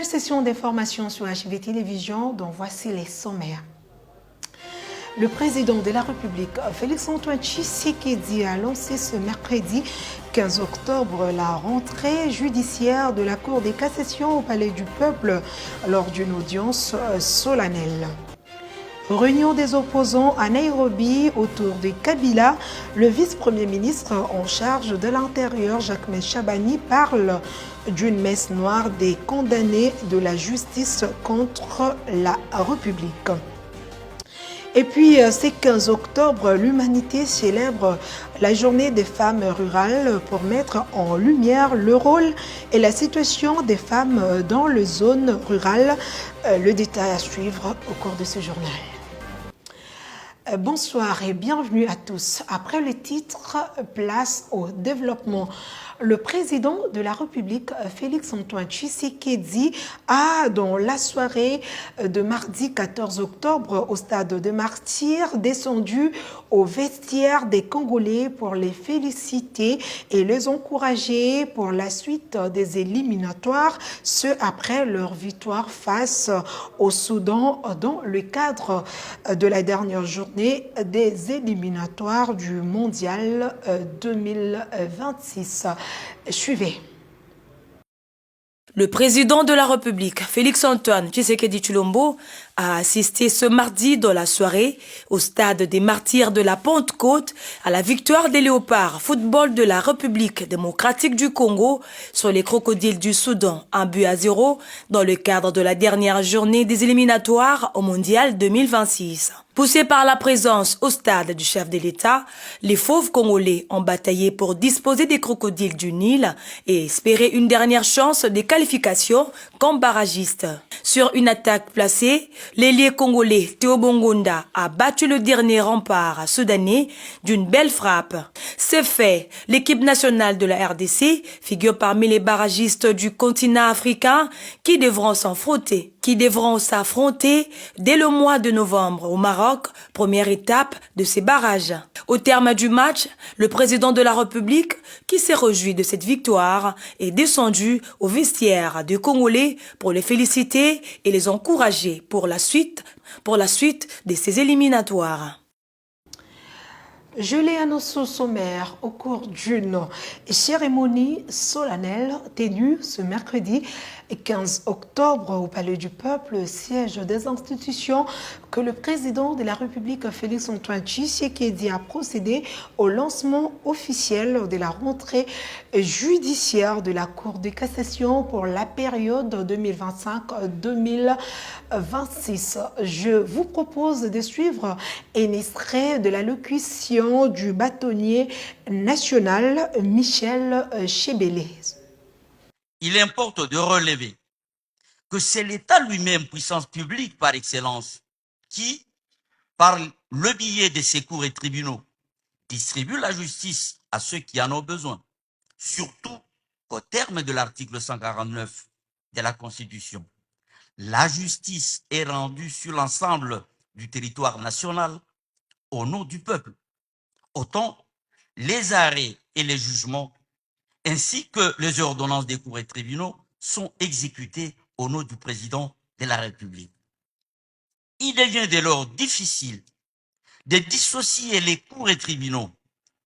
session d'information sur HV Télévision, dont voici les sommaires. Le président de la République, Félix-Antoine Tshisekedi, a lancé ce mercredi 15 octobre la rentrée judiciaire de la Cour des cassations au Palais du Peuple lors d'une audience solennelle. Réunion des opposants à Nairobi autour de Kabila. Le vice-premier ministre en charge de l'Intérieur, Jacques Chabani, parle d'une messe noire des condamnés de la justice contre la République. Et puis, ce 15 octobre, l'humanité célèbre la journée des femmes rurales pour mettre en lumière le rôle et la situation des femmes dans les zones rurales. Le détail à suivre au cours de ce journal. Bonsoir et bienvenue à tous. Après le titre, place au développement. Le président de la République, Félix-Antoine Tshisekedi, a, dans la soirée de mardi 14 octobre, au stade de Martyrs, descendu au vestiaire des Congolais pour les féliciter et les encourager pour la suite des éliminatoires, ce après leur victoire face au Soudan dans le cadre de la dernière journée des éliminatoires du Mondial 2026. Suivez. Le président de la République, Félix-Antoine Tshisekedi Tshilombo, a assisté ce mardi dans la soirée au stade des Martyrs de la Pentecôte à la victoire des Léopards football de la République démocratique du Congo sur les Crocodiles du Soudan, 1-0 dans le cadre de la dernière journée des éliminatoires au Mondial 2026. Poussés par la présence au stade du chef de l'État, les fauves congolais ont bataillé pour disposer des crocodiles du Nil et espérer une dernière chance de qualification comme barragiste. Sur une attaque placée, l'ailier congolais Théo Bongonda a battu le dernier rempart soudanais d'une belle frappe. C'est fait, l'équipe nationale de la RDC figure parmi les barragistes du continent africain qui devront s'affronter dès le mois de novembre au Maroc, première étape de ces barrages. Au terme du match, le président de la République, qui s'est réjoui de cette victoire, est descendu au vestiaire des Congolais pour les féliciter et les encourager pour la suite de ces éliminatoires. Je l'ai annoncé au sommaire au cours d'une cérémonie solennelle tenue ce mercredi 15 octobre au Palais du Peuple, siège des institutions, que le président de la République, Félix-Antoine Tshisekedi, a procédé au lancement officiel de la rentrée judiciaire de la Cour de cassation pour la période 2025-2026. Je vous propose de suivre un extrait de l'allocution du bâtonnier national Michel Chebele. Il importe de relever que c'est l'État lui-même, puissance publique par excellence, qui, par le biais de ses cours et tribunaux, distribue la justice à ceux qui en ont besoin, surtout qu'au terme de l'article 149 de la Constitution, la justice est rendue sur l'ensemble du territoire national au nom du peuple. Autant les arrêts et les jugements ainsi que les ordonnances des cours et tribunaux sont exécutées au nom du président de la République. Il devient dès lors difficile de dissocier les cours et tribunaux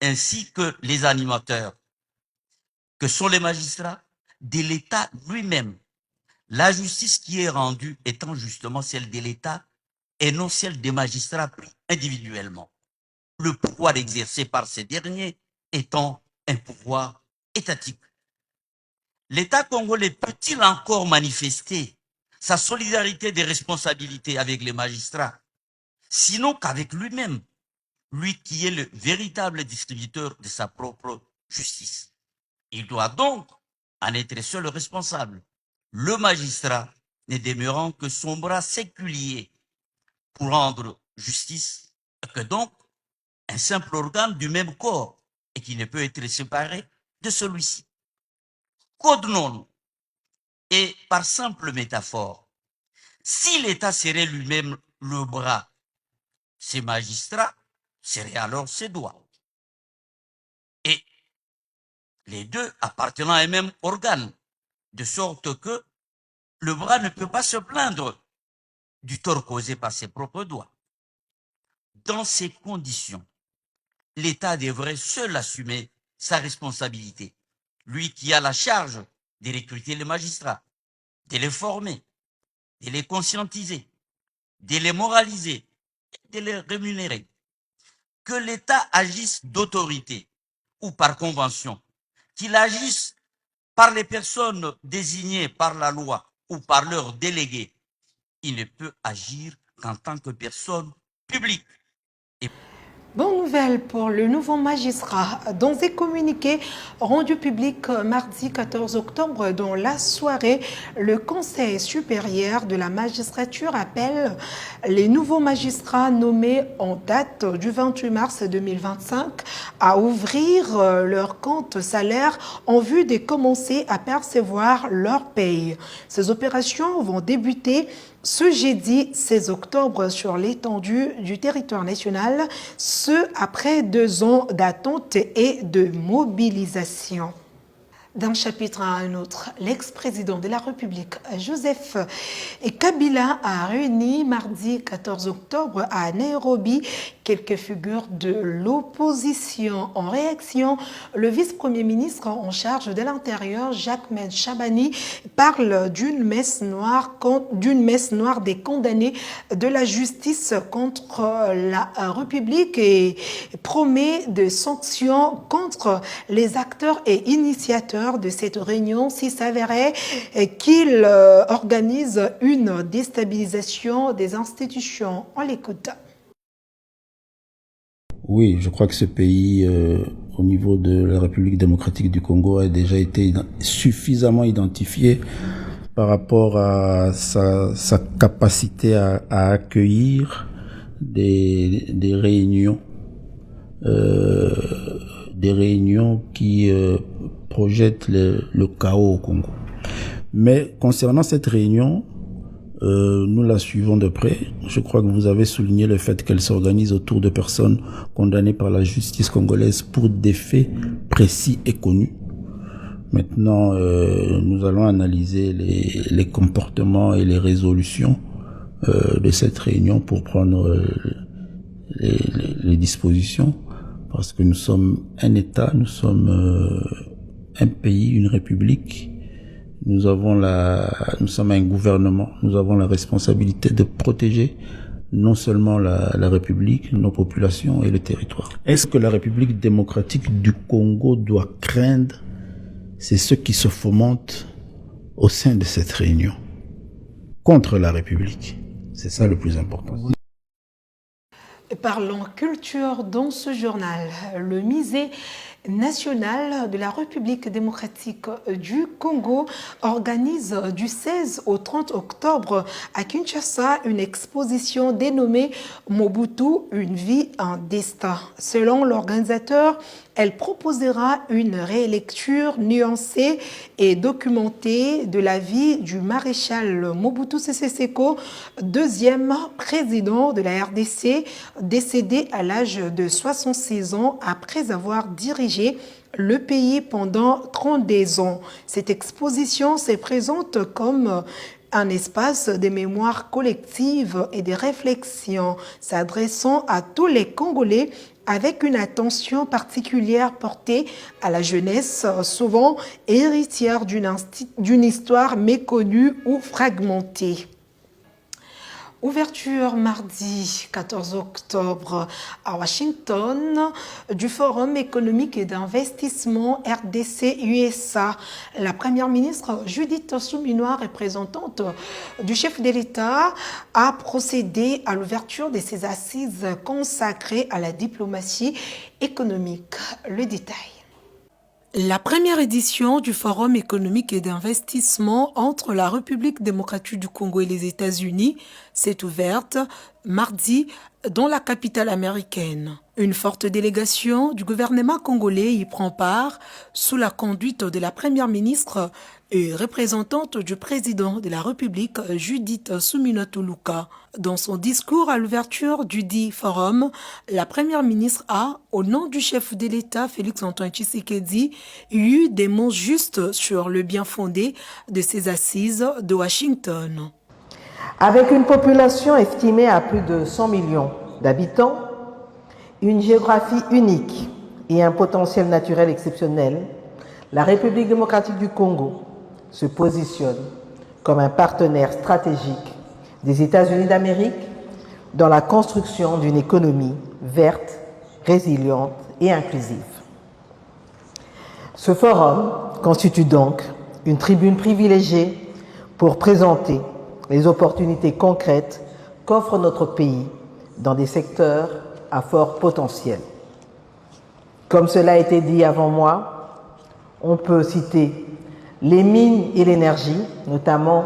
ainsi que les animateurs, que sont les magistrats, de l'État lui-même. La justice qui est rendue étant justement celle de l'État et non celle des magistrats pris individuellement. Le pouvoir exercé par ces derniers étant un pouvoir étatique. L'État congolais peut-il encore manifester sa solidarité des responsabilités avec les magistrats, sinon qu'avec lui-même, lui qui est le véritable distributeur de sa propre justice? Il doit donc en être seul responsable, le magistrat ne demeurant que son bras séculier pour rendre justice, que donc un simple organe du même corps et qui ne peut être séparé de celui-ci. Code non. Et par simple métaphore, si l'État serait lui-même le bras, ses magistrats seraient alors ses doigts. Et les deux appartenant à un même organe, de sorte que le bras ne peut pas se plaindre du tort causé par ses propres doigts. Dans ces conditions, l'État devrait seul assumer sa responsabilité. Lui qui a la charge de recruter les magistrats, de les former, de les conscientiser, de les moraliser, de les rémunérer. Que l'État agisse d'autorité ou par convention, qu'il agisse par les personnes désignées par la loi ou par leurs délégués, il ne peut agir qu'en tant que personne publique. Bonne nouvelle pour le nouveau magistrat. Dans un communiqué rendu public mardi 14 octobre dans la soirée, le Conseil supérieur de la magistrature appelle les nouveaux magistrats nommés en date du 28 mars 2025 à ouvrir leur compte salaire en vue de commencer à percevoir leur paye. Ces opérations vont débuter ce jeudi 16 octobre sur l'étendue du territoire national, ce après 2 ans d'attente et de mobilisation. D'un chapitre à un autre, l'ex-président de la République, Joseph Kabila, a réuni mardi 14 octobre à Nairobi quelques figures de l'opposition. En réaction, le vice-premier ministre en charge de l'Intérieur, Jacques Chabani, parle d'une messe noire des condamnés de la justice contre la République et promet des sanctions contre les acteurs et initiateurs de cette réunion s'il s'avérait qu'il organise une déstabilisation des institutions. On l'écoute. Oui, je crois que ce pays, au niveau de la République démocratique du Congo, a déjà été suffisamment identifié par rapport à sa capacité à accueillir des réunions qui projettent le chaos au Congo. Mais concernant cette réunion, nous la suivons de près. Je crois que vous avez souligné le fait qu'elle s'organise autour de personnes condamnées par la justice congolaise pour des faits précis et connus. Maintenant, nous allons analyser les comportements et les résolutions de cette réunion pour prendre les dispositions, parce que nous sommes un État, nous sommes un pays, une république. Nous sommes un gouvernement. Nous avons la responsabilité de protéger non seulement la République, nos populations et le territoire. Est-ce que la République démocratique du Congo doit craindre? C'est ce qui se fomente au sein de cette réunion contre la République. C'est ça le plus important. Parlons culture dans ce journal. Le musée national de la République démocratique du Congo organise du 16 au 30 octobre à Kinshasa une exposition dénommée Mobutu, une vie, un destin. Selon l'organisateur, elle proposera une rélecture nuancée et documentée de la vie du maréchal Mobutu Sese Seko, deuxième président de la RDC, décédé à l'âge de 66 ans après avoir dirigé le pays pendant 32 ans. Cette exposition se présente comme un espace de mémoire collective et de réflexion s'adressant à tous les Congolais avec une attention particulière portée à la jeunesse, souvent héritière d'une histoire méconnue ou fragmentée. Ouverture mardi 14 octobre à Washington du Forum économique et d'investissement RDC-USA. La première ministre Judith Suminwa, représentante du chef de l'État, a procédé à l'ouverture de ces assises consacrées à la diplomatie économique. Le détail. La première édition du Forum économique et d'investissement entre la République démocratique du Congo et les États-Unis s'est ouverte mardi dans la capitale américaine. Une forte délégation du gouvernement congolais y prend part sous la conduite de la première ministre et représentante du président de la République, Judith Suminwato Luka. Dans son discours à l'ouverture du dit forum, la première ministre a, au nom du chef de l'État, Félix-Antoine Tshisekedi, eu des mots justes sur le bien fondé de ces assises de Washington. Avec une population estimée à plus de 100 millions d'habitants, une géographie unique et un potentiel naturel exceptionnel, la République démocratique du Congo se positionne comme un partenaire stratégique des États-Unis d'Amérique dans la construction d'une économie verte, résiliente et inclusive. Ce forum constitue donc une tribune privilégiée pour présenter les opportunités concrètes qu'offre notre pays dans des secteurs à fort potentiel. Comme cela a été dit avant moi, on peut citer les mines et l'énergie, notamment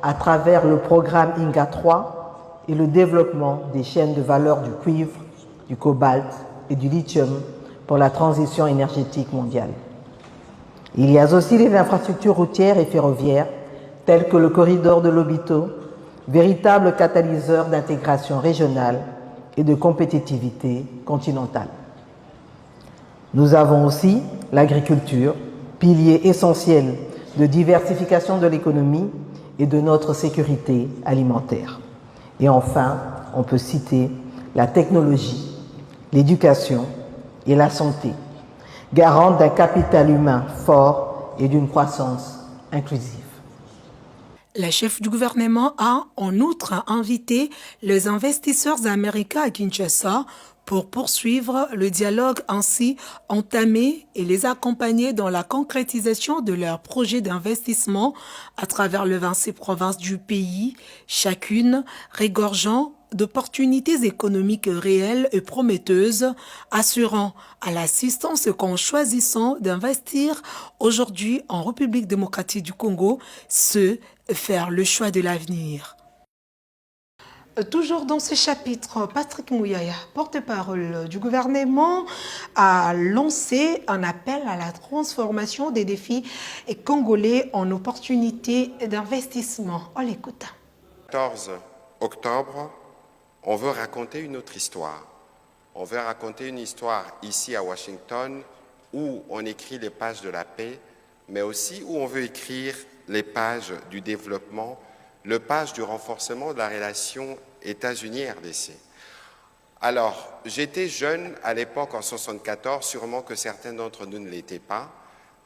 à travers le programme INGA 3 et le développement des chaînes de valeur du cuivre, du cobalt et du lithium pour la transition énergétique mondiale. Il y a aussi les infrastructures routières et ferroviaires, telles que le corridor de Lobito, véritable catalyseur d'intégration régionale et de compétitivité continentale. Nous avons aussi l'agriculture, pilier essentiel de diversification de l'économie et de notre sécurité alimentaire. Et enfin, on peut citer la technologie, l'éducation et la santé, garantes d'un capital humain fort et d'une croissance inclusive. La chef du gouvernement a, en outre, invité les investisseurs américains à Kinshasa pour poursuivre le dialogue ainsi entamé et les accompagner dans la concrétisation de leurs projets d'investissement à travers les 26 provinces du pays, chacune regorgeant d'opportunités économiques réelles et prometteuses, assurant à l'assistance qu'en choisissant d'investir aujourd'hui en République démocratique du Congo, faire le choix de l'avenir. Toujours dans ce chapitre, Patrick Mouyaya, porte-parole du gouvernement, a lancé un appel à la transformation des défis congolais en opportunités d'investissement. On l'écoute. 14 octobre, on veut raconter une autre histoire. On veut raconter une histoire ici à Washington où on écrit les pages de la paix, mais aussi où on veut écrire les pages du développement, les pages du renforcement de la relation États-Unis-RDC. Alors, j'étais jeune à l'époque en 1974, sûrement que certains d'entre nous ne l'étaient pas,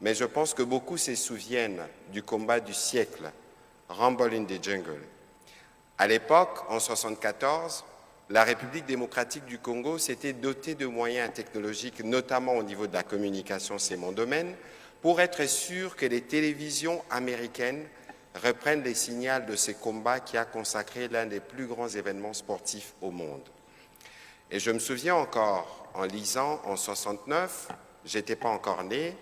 mais je pense que beaucoup se souviennent du combat du siècle, Rumble in the Jungle. À l'époque, en 1974, la République démocratique du Congo s'était dotée de moyens technologiques, notamment au niveau de la communication, c'est mon domaine, pour être sûr que les télévisions américaines reprennent les signaux de ce combat qui a consacré l'un des plus grands événements sportifs au monde. Et je me souviens encore, en lisant en 69, j'étais pas encore né,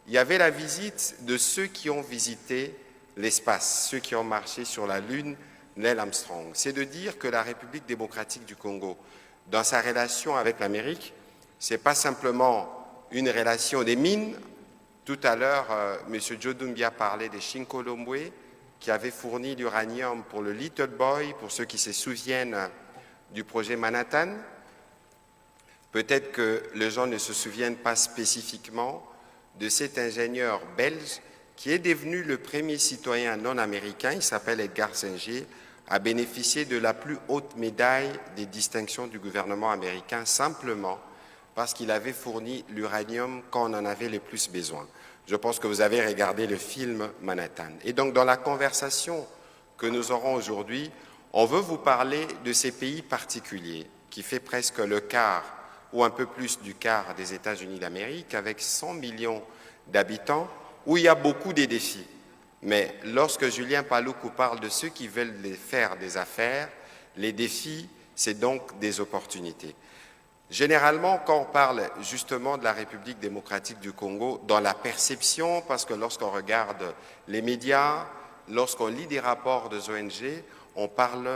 il y avait la visite de ceux qui ont visité l'espace, ceux qui ont marché sur la Lune, Neil Armstrong. C'est de dire que la République démocratique du Congo, dans sa relation avec l'Amérique, c'est pas simplement une relation des mines. Tout à l'heure, M. Joe Doumbia parlait des Chinkolombwe, qui avait fourni l'uranium pour le Little Boy, pour ceux qui se souviennent du projet Manhattan. Peut-être que les gens ne se souviennent pas spécifiquement de cet ingénieur belge qui est devenu le premier citoyen non américain, il s'appelle Edgar Singer, à bénéficier de la plus haute médaille des distinctions du gouvernement américain, simplement parce qu'il avait fourni l'uranium quand on en avait le plus besoin. Je pense que vous avez regardé le film Manhattan. Et donc, dans la conversation que nous aurons aujourd'hui, on veut vous parler de ces pays particuliers qui fait presque le quart ou un peu plus du quart des États-Unis d'Amérique, avec 100 millions d'habitants, où il y a beaucoup de défis. Mais lorsque Julien Paluku parle de ceux qui veulent faire des affaires, les défis, c'est donc des opportunités. Généralement, quand on parle justement de la République démocratique du Congo, dans la perception, parce que lorsqu'on regarde les médias, lorsqu'on lit des rapports des ONG, on parle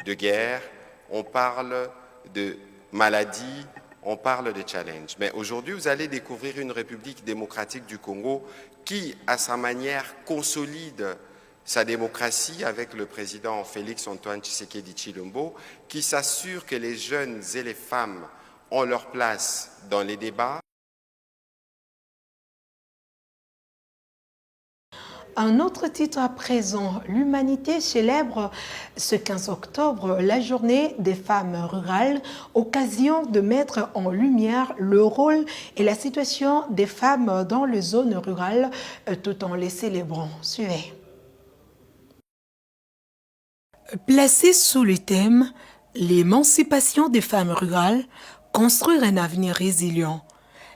de guerre, on parle de maladies, on parle de challenge. Mais aujourd'hui, vous allez découvrir une République démocratique du Congo qui, à sa manière, consolide sa démocratie avec le président Félix-Antoine Tshisekedi Tshilombo, qui s'assure que les jeunes et les femmes ont leur place dans les débats. Un autre titre à présent, l'humanité célèbre ce 15 octobre la journée des femmes rurales, occasion de mettre en lumière le rôle et la situation des femmes dans les zones rurales tout en les célébrant. Suivez. Placé sous le thème « L'émancipation des femmes rurales, construire un avenir résilient »,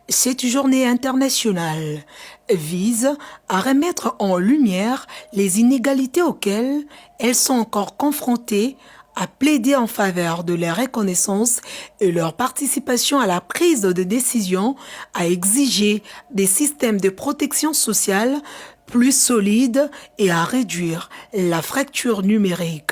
cette journée internationale vise à remettre en lumière les inégalités auxquelles elles sont encore confrontées, à plaider en faveur de leur reconnaissance et leur participation à la prise de décision, à exiger des systèmes de protection sociale plus solides et à réduire la fracture numérique.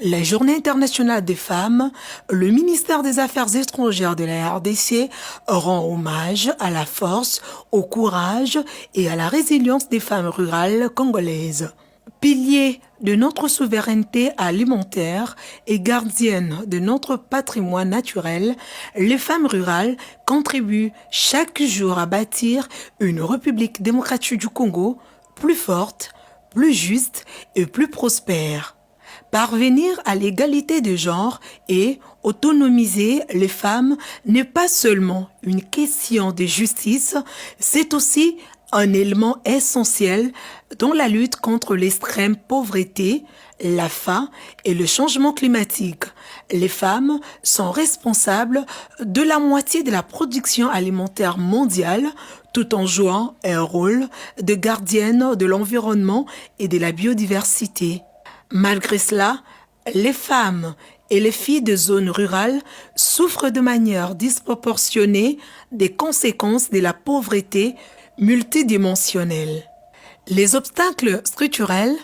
La Journée internationale des femmes, le ministère des Affaires étrangères de la RDC rend hommage à la force, au courage et à la résilience des femmes rurales congolaises. Piliers de notre souveraineté alimentaire et gardiennes de notre patrimoine naturel, les femmes rurales contribuent chaque jour à bâtir une République démocratique du Congo plus forte, plus juste et plus prospère. Parvenir à l'égalité de genre et autonomiser les femmes n'est pas seulement une question de justice, c'est aussi un élément essentiel dans la lutte contre l'extrême pauvreté, la faim et le changement climatique. Les femmes sont responsables de la moitié de la production alimentaire mondiale, tout en jouant un rôle de gardienne de l'environnement et de la biodiversité. Malgré cela, les femmes et les filles de zones rurales souffrent de manière disproportionnée des conséquences de la pauvreté multidimensionnelle. Les obstacles structurels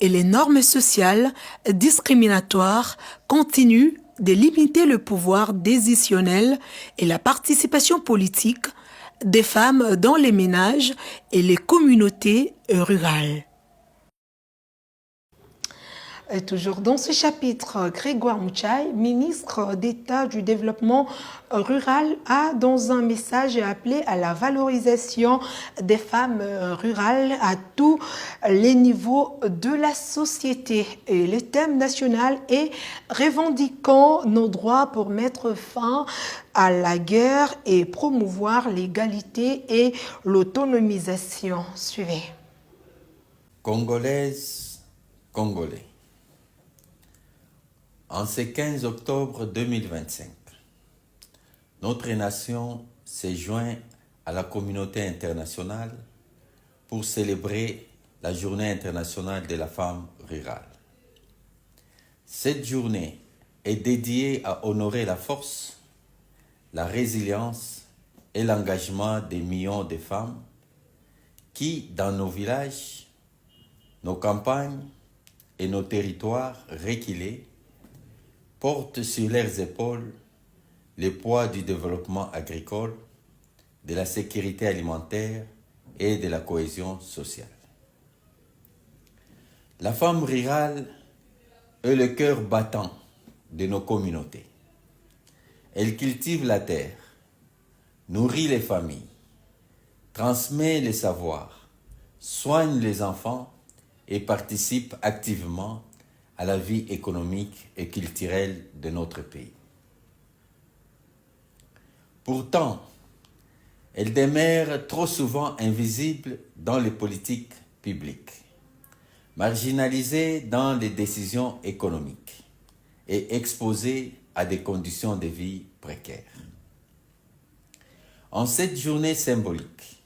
et les normes sociales discriminatoires continuent de limiter le pouvoir décisionnel et la participation politique des femmes dans les ménages et les communautés rurales. Et toujours dans ce chapitre, Grégoire Muchai, ministre d'État du Développement rural, a dans un message appelé à la valorisation des femmes rurales à tous les niveaux de la société. Et le thème national est « Revendiquons nos droits pour mettre fin à la guerre et promouvoir l'égalité et l'autonomisation ». Suivez. Congolaises, Congolais. En ce 15 octobre 2025, notre nation s'est jointe à la communauté internationale pour célébrer la Journée internationale de la femme rurale. Cette journée est dédiée à honorer la force, la résilience et l'engagement des millions de femmes qui, dans nos villages, nos campagnes et nos territoires reculés, portent sur leurs épaules le poids du développement agricole, de la sécurité alimentaire et de la cohésion sociale. La femme rurale est le cœur battant de nos communautés. Elle cultive la terre, nourrit les familles, transmet les savoirs, soigne les enfants et participe activement à la vie économique et culturelle de notre pays. Pourtant, elle demeure trop souvent invisible dans les politiques publiques, marginalisée dans les décisions économiques et exposée à des conditions de vie précaires. En cette journée symbolique,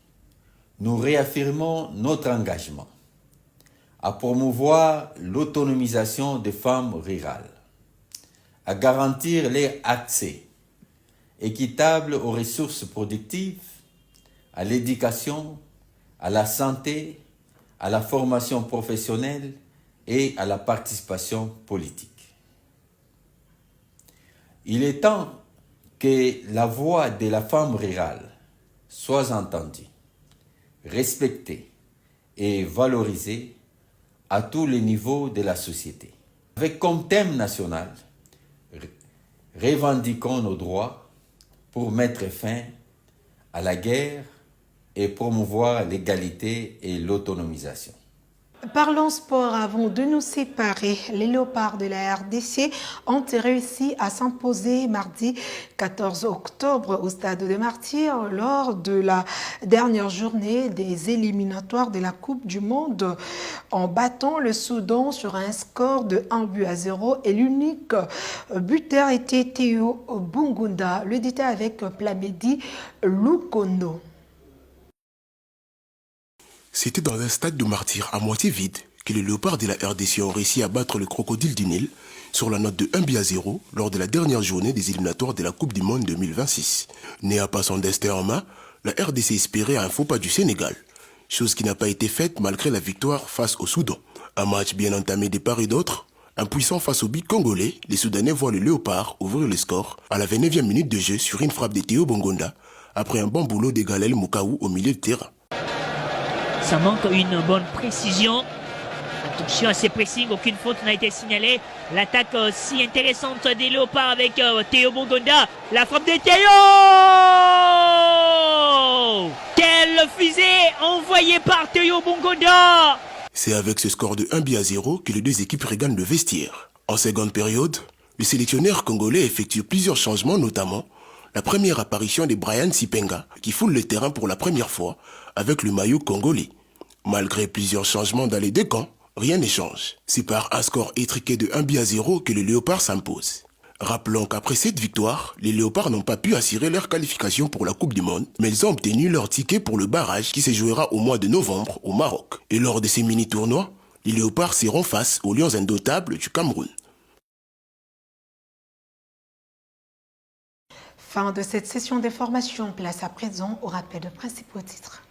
nous réaffirmons notre engagement à promouvoir l'autonomisation des femmes rurales, à garantir leur accès équitable aux ressources productives, à l'éducation, à la santé, à la formation professionnelle et à la participation politique. Il est temps que la voix de la femme rurale soit entendue, respectée et valorisée à tous les niveaux de la société. Avec comme thème national, revendiquons nos droits pour mettre fin à la guerre et promouvoir l'égalité et l'autonomisation. Parlons sport avant de nous séparer. Les Léopards de la RDC ont réussi à s'imposer mardi 14 octobre au stade de Martyrs lors de la dernière journée des éliminatoires de la Coupe du Monde en battant le Soudan sur un score de 1-0 et l'unique buteur était Théo Bungunda. Le détail avec Plamedi Lukono. C'était dans un stade de Martyrs à moitié vide que les Léopards de la RDC ont réussi à battre le Crocodile du Nil sur la note de 1-0 lors de la dernière journée des éliminatoires de la Coupe du Monde 2026. N'ayant pas son destin en main, la RDC espérait un faux pas du Sénégal, chose qui n'a pas été faite malgré la victoire face au Soudan. Un match bien entamé de part et d'autre, impuissant face au but congolais, les Soudanais voient le Léopard ouvrir le score à la 29e minute de jeu sur une frappe de Théo Bongonda après un bon boulot de Galel Moukaou au milieu de terrain. Ça manque une bonne précision. Attention à ces pressings, aucune faute n'a été signalée. L'attaque si intéressante des Léopards avec Théo Bongonda. La frappe de Théo! Quelle fusée envoyée par Théo Bongonda! C'est avec ce score de 1-0 que les deux équipes regagnent le vestiaire. En seconde période, le sélectionneur congolais effectue plusieurs changements, notamment la première apparition de Brian Sipenga, qui foule le terrain pour la première fois avec le maillot congolais. Malgré plusieurs changements dans les deux camps, rien ne change. C'est par un score étriqué de 1-0 que les Léopards s'imposent. Rappelons qu'après cette victoire, les Léopards n'ont pas pu assurer leur qualification pour la Coupe du Monde, mais ils ont obtenu leur ticket pour le barrage qui se jouera au mois de novembre au Maroc. Et lors de ces mini-tournois, les Léopards seront face aux Lions indomptables du Cameroun. Fin de cette session d'information. Place à présent au rappel de principaux titres.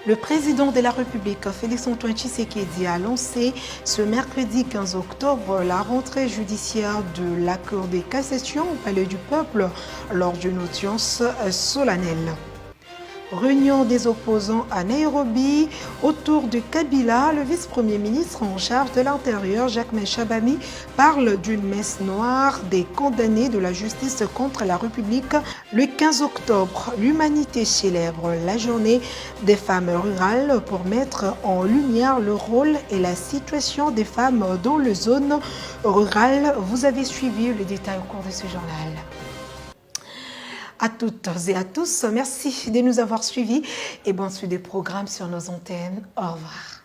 Le président de la République, Félix-Antoine Tshisekedi, a lancé ce mercredi 15 octobre la rentrée judiciaire de la Cour de cassation au Palais du Peuple lors d'une audience solennelle. Réunion des opposants à Nairobi autour de Kabila. Le vice-premier ministre en charge de l'Intérieur, Jacques Chabami, parle d'une messe noire des condamnés de la justice contre la République. Le 15 octobre, l'humanité célèbre la journée des femmes rurales pour mettre en lumière le rôle et la situation des femmes dans les zones rurales. Vous avez suivi le détail au cours de ce journal. À toutes et à tous, merci de nous avoir suivis et bonne suite des programmes sur nos antennes. Au revoir.